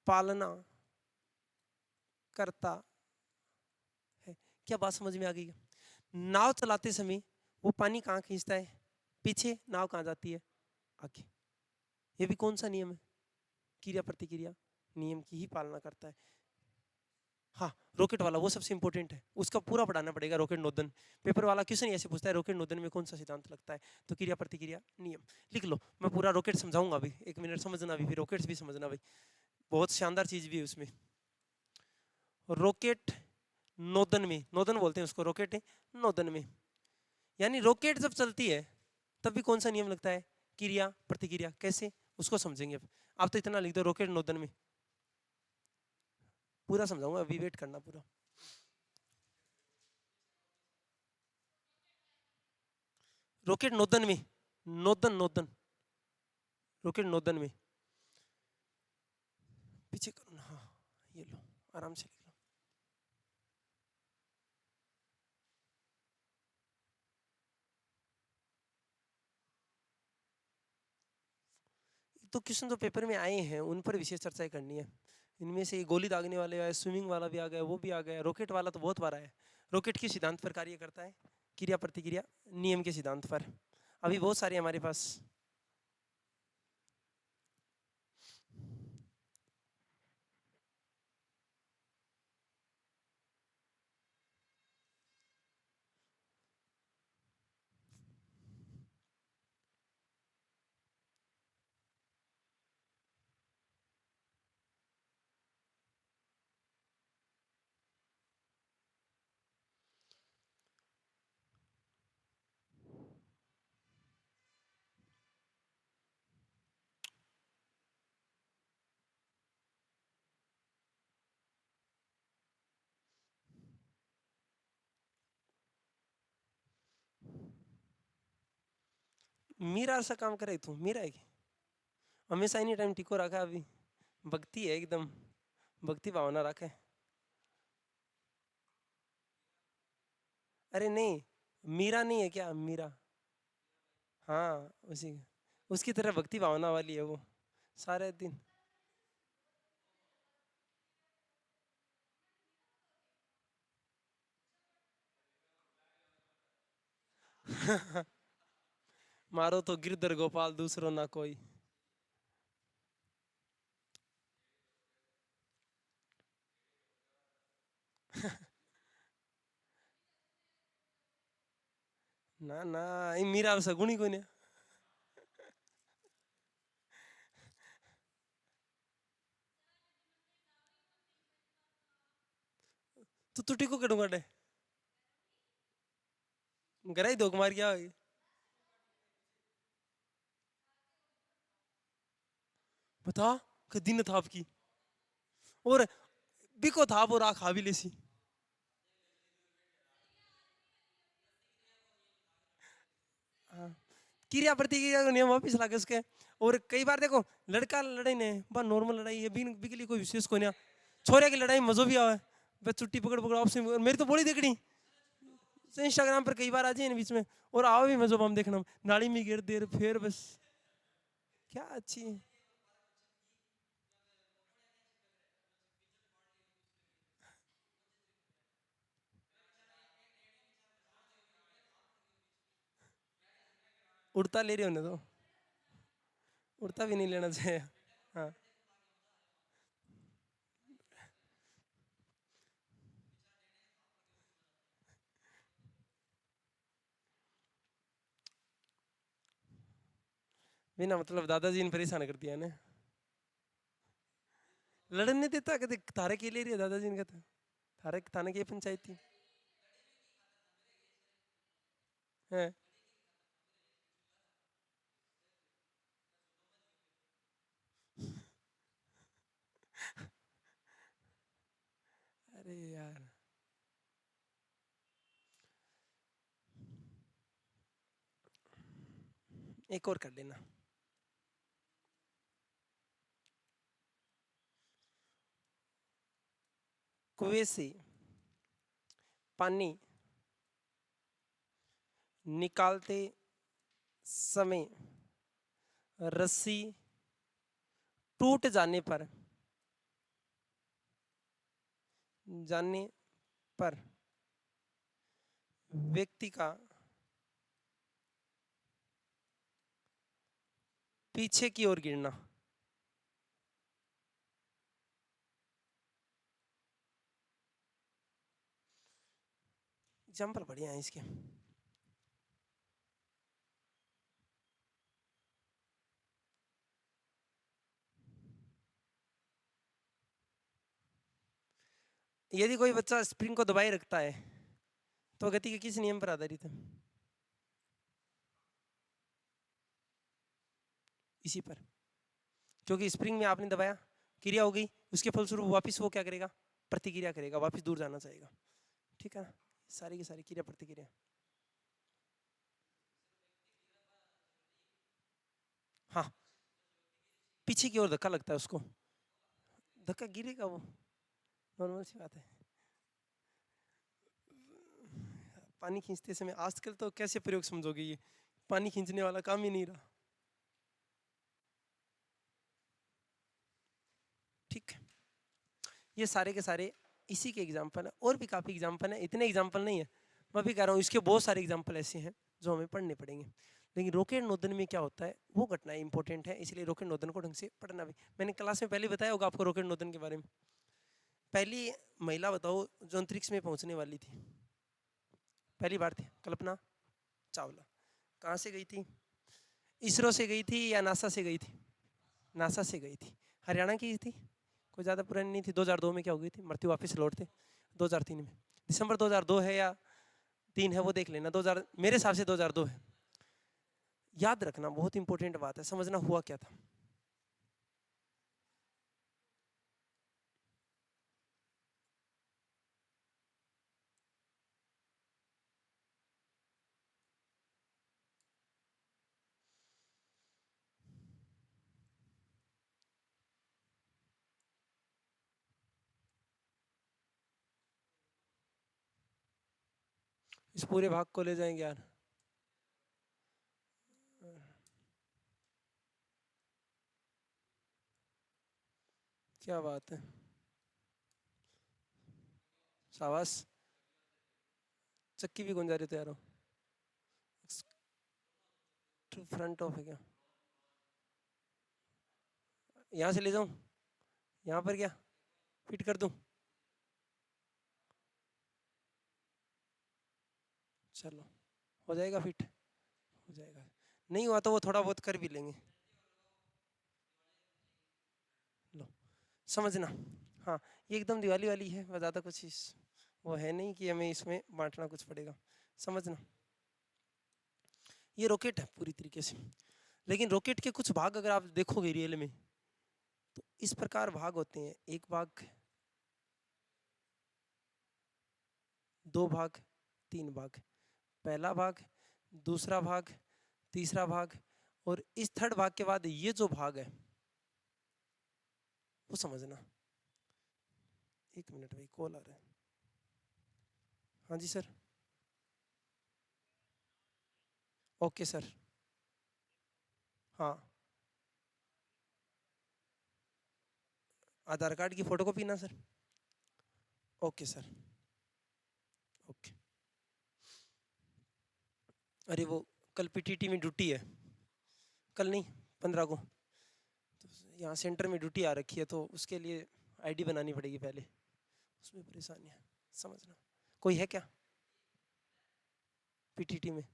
पालना करता है। क्या बात समझ में आ गई? नाव चलाते समय वो पानी कहाँ खींचता है? पीछे। नाव कहाँ जाती है? आगे। ये भी कौन सा नियम है? क्रिया प्रतिक्रिया नियम की ही पालना करता है। हाँ, रॉकेट वाला वो सबसे इंपॉर्टेंट है, उसका पूरा पढ़ाना पड़ेगा। रॉकेट नोदन पेपर वाला क्वेश्चन ऐसे पूछता है, रॉकेट नोदन में कौन सा सिद्धांत लगता है? तो क्रिया प्रतिक्रिया नियम लिख लो। मैं पूरा रॉकेट समझाऊंगा अभी, 1 मिनट समझना अभी, फिर रॉकेट्स भी समझना भाई, बहुत शानदार चीज भी है उसमें। रॉकेट नोदन में, नोदन बोलते हैं उसको, रॉकेट है नोदन में, यानी रॉकेट जब चलती है तब भी कौन सा नियम लगता है? क्रिया प्रतिक्रिया। कैसे? उसको समझेंगे अब। आप तो इतना लिख दो रॉकेट नोदन में, पूरा समझाऊंगा अभी, वेट करना पूरा। रॉकेट नोदन में, नोदन नोदन, रॉकेट नोदन में, पीछे करो ना, हाँ ये लो, आराम से लिख लो। तो क्वेश्चन जो पेपर में आए हैं उन पर विशेष चर्चाएं करनी है। इनमें से गोली दागने वाले आए, स्विमिंग वाला भी आ गया, वो भी आ गया, रॉकेट वाला तो बहुत बार आया। रॉकेट किस सिद्धांत पर कार्य करता है? क्रिया प्रतिक्रिया नियम के सिद्धांत पर। अभी बहुत सारे हमारे पास। मीरा सा काम करे तू, मीरा है हमेशा एनी टाइम टिको रखा अभी, भक्ति है एकदम, भक्ति भावना रखे। अरे नहीं, मीरा नहीं है क्या? मीरा, हाँ उसी, उसकी तरह भक्ति भावना वाली है वो, सारे दिन। मारो तो गिरधर गोपाल दूसरो ना कोई। ना ना, ये मीरा सगुणी कोई नहीं। तू टूटी को करूंगा डे, गराई दो कुमार क्या होगी? बता, कदी न था आपकी, और बिको था वो रा खा भी लेसी। हाँ, क्रिया प्रतिक्रिया का नियम वापिस लाके उसके। और कई बार देखो, लड़का लड़ाई ने बा नॉर्मल लड़ाई है, बिन बिकली कोई विशेष कोई नहीं। छोरे की लड़ाई में मजो भी आवे, बस चुट्टी पकड़ पकड़ आपसे, मेरी तो बड़ी देखनी इंस्टाग्राम पर कई बार आ जाए बीच में, और आओ भी मजो हम देखना, नाली में गिर देर फिर बस, क्या अच्छी है। उड़ता ले रहे होने तो, उड़ता भी नहीं लेना चाहिए। हाँ, बिना मतलब दादाजी ने परेशान कर दिया ने। लड़ने देता, कहते थारे के ले रही है दादाजी ने, कहते थारे थाने की पंचायत थी है। अरे यार, एक और कर लेना। कुएं से पानी निकालते समय रस्सी टूट जाने पर व्यक्ति का पीछे की ओर गिरना। एग्जाम्पल बढ़िया है इसके। यदि कोई बच्चा स्प्रिंग को दबाए रखता है तो गति के किस नियम पर आधारित है? इसी पर, क्योंकि स्प्रिंग में आपने दबाया, क्रिया हो गई, उसके फलस्वरूप वापस वो क्या करेगा? प्रतिक्रिया करेगा, वापस दूर जाना चाहेगा। ठीक है ना? सारी की सारी क्रिया प्रतिक्रिया। हाँ, पीछे की ओर धक्का लगता है उसको, धक्का गिरेगा वो, नॉर्मल सी बात है। पानी खींचते समय आजकल तो कैसे प्रयोग समझोगे, ये पानी खींचने वाला काम ही नहीं रहा। ठीक है, ये सारे के सारे इसी के एग्जाम्पल है, और भी काफी एग्जाम्पल है, इतने एग्जाम्पल नहीं है, मैं भी कह रहा हूँ इसके बहुत सारे एग्जाम्पल ऐसे हैं जो हमें पढ़ने पड़ेंगे। लेकिन रॉकेट नोदन में क्या होता है वो घटना इंपॉर्टेंट है, इसलिए रॉकेट नोदन को ढंग से पढ़ना भी। मैंने क्लास में पहले बताया होगा आपको रॉकेट नोदन के बारे में। पहली महिला बताओ जो अंतरिक्ष में पहुंचने वाली थी, पहली बार थी, कल्पना चावला। कहाँ से गई थी? इसरो से गई थी या नासा से गई थी? नासा से गई थी, हरियाणा की थी, कोई ज़्यादा पुरानी नहीं थी। 2002 में क्या हो गई थी, मृत्यु वापस लौटते 2003 में। दिसंबर 2002 है या 3 है वो देख लेना, 2000 मेरे हिसाब से 2002 है। याद रखना, बहुत इंपॉर्टेंट बात है, समझना हुआ क्या था। इस पूरे भाग को ले जाएंगे यार। क्या बात है, शाबाश। चक्की भी गुंजा रहे थे यारो। फ्रंट ऑफ है क्या? यहाँ से ले जाऊं, यहाँ पर क्या फिट कर दूं? चलो, हो जाएगा फिट, हो जाएगा। नहीं हुआ तो वो थोड़ा बहुत कर भी लेंगे। लो, समझना। हाँ, ये एकदम दिवाली वाली है, वह ज़्यादा कुछ वो है नहीं कि हमें इसमें बांटना कुछ पड़ेगा। समझना, ये रॉकेट है पूरी तरीके से। लेकिन रॉकेट के कुछ भाग अगर आप देखोगे रियल में तो इस प्रकार भाग होते हैं, एक भाग, दो भाग, तीन भाग। पहला भाग, दूसरा भाग, तीसरा भाग, और इस थर्ड भाग के बाद ये जो भाग है वो समझना। एक मिनट भाई, कॉल आ रहा है। हाँ जी सर। Okay sir. हाँ, आधार कार्ड की फोटोकॉपी ना सर? Okay sir, okay. अरे वो कल पीटीटी में ड्यूटी है, कल नहीं 15 को, यहाँ सेंटर में ड्यूटी आ रखी है तो उसके लिए आईडी बनानी पड़ेगी पहले, उसमें परेशानी है, समझना। कोई है क्या पीटीटी में?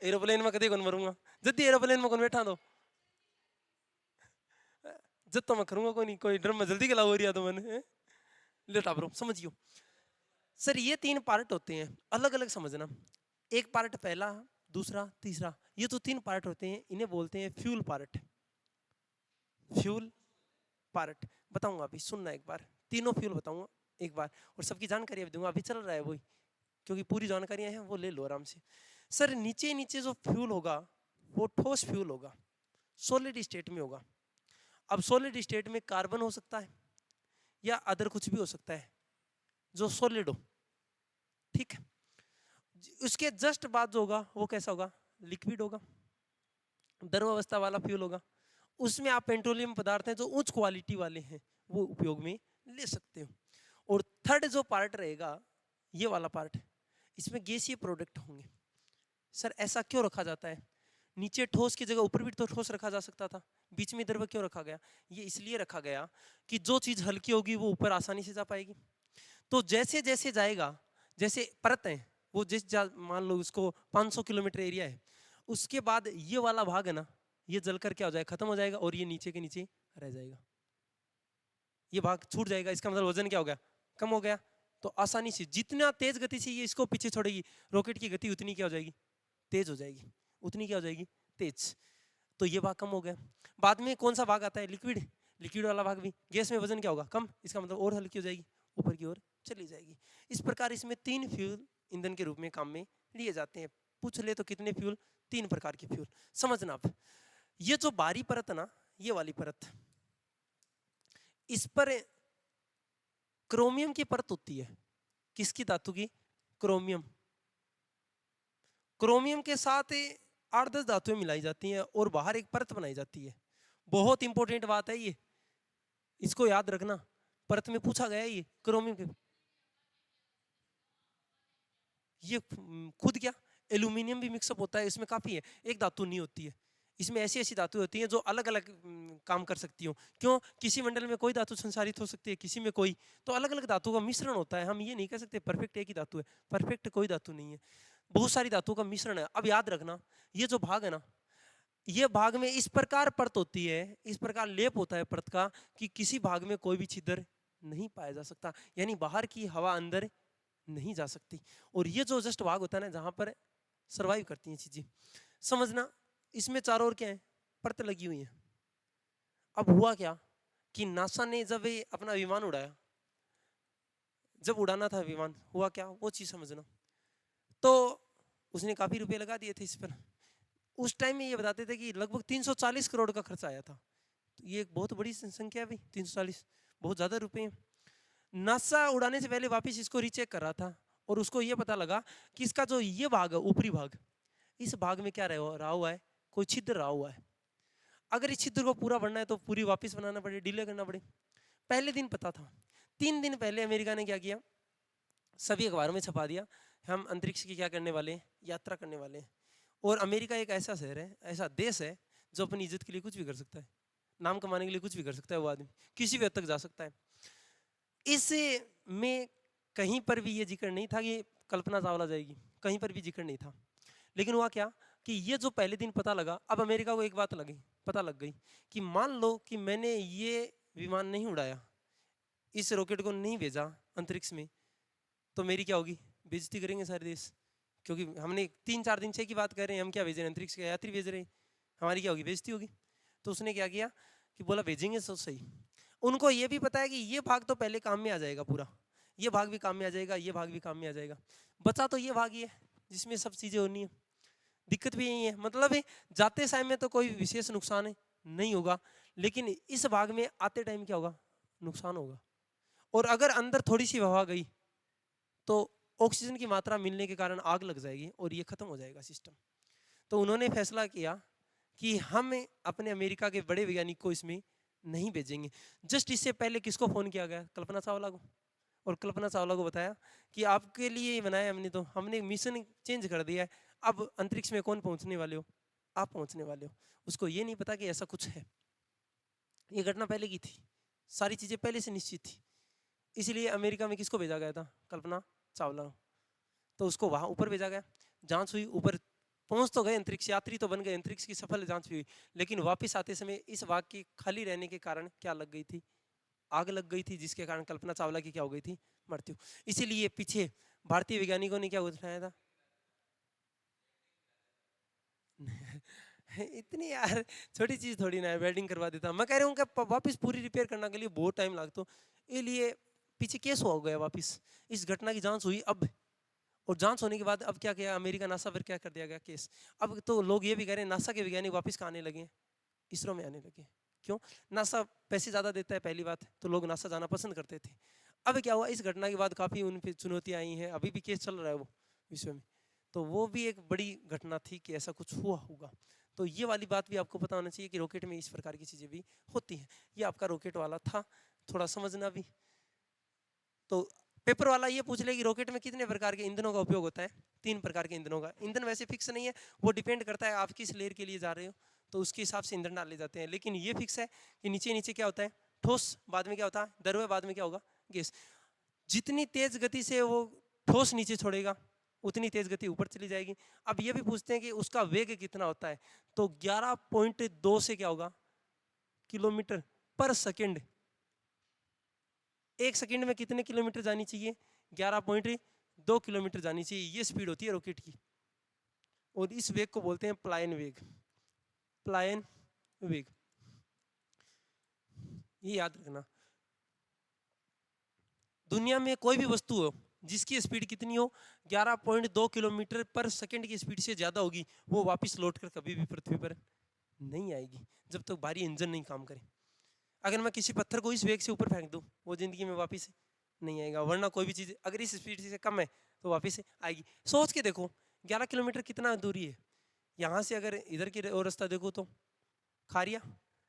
एरोप्लेन में कभी कौन मरूंगा, जल्दी एरोप्लेन में कौन बैठा दो, जब तो मैं करूंगा कोई नहीं, कोई ड्रम में जल्दी गला हो रही है तो मैंने लेटा ब्रो, समझियो। सर ये 3 पार्ट होते हैं, अलग अलग समझना। एक पार्ट पहला, दूसरा, तीसरा, ये तो 3 पार्ट होते हैं, इन्हें बोलते हैं फ्यूल पार्ट। फ्यूल पार्ट बताऊंगा अभी, सुनना एक बार, तीनों फ्यूल बताऊंगा एक बार, और सबकी जानकारी अभी दूंगा, अभी चल रहा है वही, क्योंकि पूरी जानकारियां हैं वो ले लो आराम से। सर नीचे नीचे जो फ्यूल होगा वो ठोस फ्यूल होगा, सॉलिड स्टेट में होगा। अब सॉलिड स्टेट में कार्बन हो सकता है या अदर कुछ भी हो सकता है जो सॉलिड हो, ठीक है। उसके जस्ट बाद जो होगा वो कैसा होगा, लिक्विड होगा, द्रव अवस्था वाला फ्यूल होगा। उसमें आप पेट्रोलियम पदार्थ हैं जो उच्च क्वालिटी वाले हैं वो उपयोग में ले सकते हो। और थर्ड जो पार्ट रहेगा ये वाला पार्ट, इसमें गैसीय प्रोडक्ट होंगे। सर ऐसा क्यों रखा जाता है, नीचे ठोस की जगह ऊपर भी तो ठोस रखा जा सकता था, बीच में द्रव क्यों रखा गया? ये इसलिए रखा गया कि जो चीज हल्की होगी वो ऊपर आसानी से जा पाएगी। तो जैसे जैसे जाएगा, जैसे परत है वो मान लो उसको 500 किलोमीटर एरिया है, उसके बाद ये वाला भाग है ना, ये जलकर क्या हो जाएगा, खत्म हो जाएगा, और ये नीचे के नीचे रह जाएगा, ये भाग छूट जाएगा। इसका मतलब वजन क्या हो गया, कम हो गया। तो आसानी से जितना तेज गति से ये इसको पीछे छोड़ेगी, रॉकेट की गति उतनी क्या हो जाएगी, तेज हो जाएगी, उतनी क्या हो जाएगी, तेज। तो ये भाग कम हो गया। बाद में कौन सा भाग आता है, लिक्विड, लिक्विड वाला भाग भी, गैस में वजन क्या होगा, कम, इसका मतलब और हल्की हो जाएगी, ऊपर की ओर चली जाएगी। इस प्रकार इसमें 3 फ्यूल ईंधन के रूप में काम में लिए जाते हैं। पूछ ले तो कितने फ्यूल, 3 प्रकार के फ्यूल, समझना आप। ये जो बाहरी परत है ना, ये वाली परत, इस पर क्रोमियम की परत होती है। किसकी धातु की, क्रोमियम। क्रोमियम के साथ 8-10 धातुएं मिलाई जाती हैं और बाहर एक परत बनाई जाती है। बहुत इंपॉर्टेंट बात है ये, इसको याद रखना, परत में पूछा गया है ये क्रोमियम के। ये खुद क्या, एल्यूमिनियम भी मिक्सअप होता है इसमें, काफी है, एक धातु नहीं होती है इसमें। ऐसी ऐसी धातु होती हैं जो अलग अलग काम कर सकती हो। क्यों, किसी मंडल में कोई धातु संसारित हो सकती है, किसी में कोई, तो अलग अलग धातु का मिश्रण होता है। हम ये नहीं कह सकते परफेक्ट एक ही धातु है, परफेक्ट कोई धातु नहीं है, बहुत सारी धातुओं का मिश्रण है। अब याद रखना, ये जो भाग है ना, ये भाग में इस प्रकार परत होती है, इस प्रकार लेप होता है परत का, कि किसी भाग में कोई भी छिद्र नहीं पाया जा सकता, यानी बाहर की हवा अंदर नहीं जा सकती। और ये जो जस्ट भाग होता है ना, जहां पर सरवाइव करती हैं चीजें, समझना। इसमें चारों ओर क्या है, परत लगी हुई है। अब हुआ क्या कि नासा ने जब ये अपना विमान उड़ाया, जब उड़ाना था विमान, हुआ क्या वो चीज समझना। तो उसने काफी रुपए लगा दिए थे इस पर। उस टाइम में ये बताते थे कि लगभग 340 करोड़ का खर्च आया था। तो ये एक बहुत बड़ी संख्या है भाई, 340 बहुत ज्यादा रुपए हैं। नासा उड़ाने से पहले वापस इसको रीचेक कर रहा था और उसको ये पता लगा कि इसका जो ये भाग है, ऊपरी भाग, इस भाग में क्या रहा हुआ है, कोई छिद्र रहा हुआ है। अगर इस छिद्र को पूरा भरना है तो पूरी वापस बनाना पड़े, डिले करना पड़े। पहले दिन पता था, 3 दिन पहले अमेरिका ने क्या किया, सभी अखबारों में छपा दिया, हम अंतरिक्ष की क्या करने वाले हैं, यात्रा करने वाले हैं। और अमेरिका एक ऐसा शहर है, ऐसा देश है जो अपनी इज्जत के लिए कुछ भी कर सकता है, नाम कमाने के लिए कुछ भी कर सकता है, वो आदमी किसी भी हद तक जा सकता है। इस में कहीं पर भी ये जिक्र नहीं था कि कल्पना चावला जाएगी, कहीं पर भी जिक्र नहीं था। लेकिन हुआ क्या कि ये जो पहले दिन पता लगा, अब अमेरिका को एक बात लगी, पता लग गई कि मान लो कि मैंने ये विमान नहीं उड़ाया, इस रॉकेट को नहीं भेजा अंतरिक्ष में, तो मेरी क्या होगी? बेइज्जती करेंगे सारे देश, क्योंकि हमने 3-4 दिन से की बात कर रहे हैं, हम क्या भेज रहे हैं? अंतरिक्ष के यात्री भेज रहे हैं, हमारी क्या होगी? बेइज्जती होगी। तो उसने क्या किया कि बोला भेजेंगे तो सही। उनको ये भी पता है कि ये भाग तो पहले काम में आ जाएगा, पूरा ये भाग भी काम में आ जाएगा, ये भाग भी काम में आ जाएगा, बचा तो ये भाग ही है जिसमें सब चीजें होनी है। दिक्कत भी यही है, मतलब है जाते समय में तो कोई विशेष नुकसान नहीं होगा, लेकिन इस भाग में आते टाइम क्या होगा? नुकसान होगा। और अगर अंदर थोड़ी सी हवा गई तो ऑक्सीजन की मात्रा मिलने के कारण आग लग जाएगी और ये खत्म हो जाएगा सिस्टम। तो उन्होंने फैसला किया कि हम अपने अमेरिका के बड़े वैज्ञानिक को इसमें नहीं भेजेंगे। जस्ट इससे पहले किसको फोन किया गया? कल्पना चावला को। और कल्पना चावला को बताया कि आपके लिए बनाया हमने, तो हमने मिशन चेंज कर दिया है, अब अंतरिक्ष में कौन पहुंचने वाले हो? आप पहुंचने वाले हो। उसको ये नहीं पता कि ऐसा कुछ है, ये घटना पहले की थी, सारी चीजें पहले से निश्चित थी। इसलिए अमेरिका में किसको भेजा गया था? कल्पना चावला। तो उसको वहां ऊपर भेजा गया, जांच हुई, ऊपर पहुंच तो गए, अंतरिक्ष यात्री तो बन गए, अंतरिक्ष की सफल जांच भी हुई, लेकिन वापस आते समय इस भाग की खाली रहने के कारण क्या लग गई थी? आग लग गई थी, जिसके कारण कल्पना चावला की क्या हो गई थी? मृत्यु। इसीलिए पीछे भारतीय वैज्ञानिकों ने क्या उठाया था? इतनी यार छोटी चीज थोड़ी ना है, वेल्डिंग करवा देता। मैं कह रहा हूँ कि वापस पूरी रिपेयर करने के लिए बहुत टाइम लगता, ये लिए पीछे केस हो गया वापस। इस घटना की जांच हुई अब, और जांच होने के बाद अब क्या किया अमेरिका, नासा पर क्या कर दिया गया केस। अब तो लोग ये भी कह रहे हैं नासा के वैज्ञानिक वापस आने लगे, इसरो में आने लगे। क्यों? नासा पैसे ज्यादा देता है पहली बात, तो लोग नासा जाना पसंद करते थे। अब क्या हुआ, इस घटना के बाद काफी उन पे चुनौतियां आई हैं, अभी भी केस चल रहा है वो विश्व में। तो वो भी एक बड़ी घटना थी कि ऐसा कुछ हुआ होगा। तो ये वाली बात भी आपको पता होना चाहिए कि रॉकेट में इस प्रकार की चीजें भी होती हैं। ये आपका रॉकेट वाला था, थोड़ा समझना भी। तो पेपर वाला ये पूछ ले कि रॉकेट में कितने प्रकार के ईंधनों का उपयोग होता है? 3 प्रकार के ईंधनों का। ईंधन वैसे फिक्स नहीं है, वो डिपेंड करता है आप किस लेयर के लिए जा रहे हो, तो उसके हिसाब से ईंधन डाले जाते हैं। लेकिन ये फिक्स है कि नीचे नीचे क्या होता है? ठोस, बाद में क्या होता है? द्रव्य, बाद में क्या होगा? गैस। जितनी तेज गति से वो ठोस नीचे छोड़ेगा, उतनी तेज गति ऊपर चली जाएगी। अब ये भी पूछते हैं कि उसका वेग कितना होता है, तो 11.2 से क्या होगा? किलोमीटर पर सेकेंड। 1 सेकंड में कितने किलोमीटर जानी चाहिए? 11.2 किलोमीटर जानी चाहिए, ये स्पीड होती है रॉकेट की। और इस वेग को बोलते हैं प्लायन वेग। प्लायन वेग, ये याद रखना। दुनिया में कोई भी वस्तु हो जिसकी स्पीड कितनी हो, 11.2 किलोमीटर पर सेकंड की स्पीड से ज्यादा होगी, वो वापस लौट कर कभी भी पृथ्वी पर नहीं आएगी, जब तक भारी इंजन नहीं काम करे। अगर मैं किसी पत्थर को इस वेग से ऊपर फेंक दूं, वो जिंदगी में वापस नहीं आएगा। वरना कोई भी चीज अगर इस स्पीड से कम है तो वापस आएगी। सोच के देखो 11 किलोमीटर कितना दूरी है। यहाँ से अगर इधर की और रास्ता देखो तो खारिया,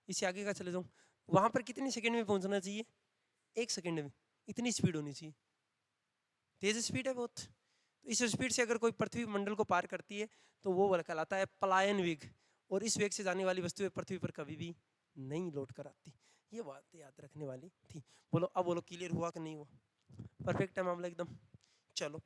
इससे आगे का चले जाऊँ, वहां पर कितने सेकंड में पहुंचना चाहिए? 1 सेकंड में। इतनी स्पीड होनी चाहिए, तेज स्पीड है बहुत। तो इस स्पीड से अगर कोई पृथ्वी मंडल को पार करती है तो वो कहलाता है पलायन वेग। और इस वेग से जाने वाली वस्तुएं पृथ्वी पर कभी भी नहीं लौट कर आती। ये बात याद रखने वाली थी। बोलो अब, बोलो क्लियर हुआ कि नहीं हुआ? परफेक्ट है मामला एकदम। चलो